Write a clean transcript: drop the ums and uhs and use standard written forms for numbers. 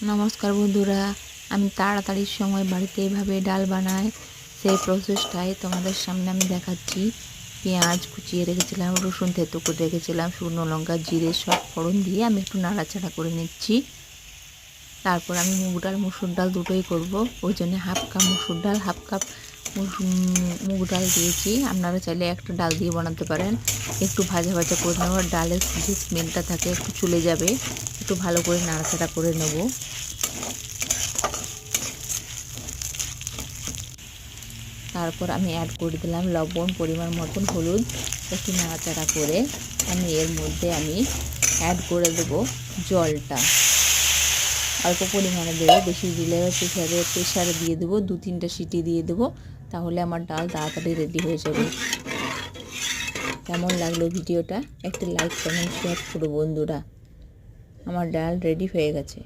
নমস্কার বন্ধুরা, আমি তাড়াতাড়ির সময় বাড়িতে এইভাবে ডাল বানাই সেই প্রসেসটাই তোমাদের সামনে আমি দেখাচ্ছি। পেঁয়াজ কুচিয়ে রেখেছিলাম, রসুন থেতো করে রেখেছিলাম, শুকনো লঙ্কা জিরে সব ফোড়ন দিয়ে আমি একটু নাড়াচাড়া করে নিচ্ছি। তারপর আমি মুগ ডাল মুসুর ডাল দুটোই করব, ওই জন্য হাফ কাপ মুসুর ডাল হাফ কাপ মুগ ডাল দিয়েছি। আপনারা চাইলে একটা ডাল দিয়ে বানাতে পারেন। একটু ভাজা ভাজা করে নেব, ডালের যে স্মেলটা থাকে একটু চলে যাবে। একটু ভালো করে নাড়াচাড়া করে নেব। তারপর আমি অ্যাড করে দিলাম লবণ, পরিমাণ মতন হলুদ। একটু নাড়াচাড়া করে আমি এর মধ্যে অ্যাড করে দেব জলটা। অল্প পরিমাণে দেবো, বেশি দিলে প্রেশারে দিয়ে দেবো, 2-3টা সিটি দিয়ে দেবো, তাহলে আমার ডাল তাড়াতাড়ি রেডি হয়ে যাবে। কেমন লাগলো ভিডিওটা? একটা লাইক কমেন্ট শেয়ার করো বন্ধুরা। আমার ডাল রেডি হয়ে গেছে।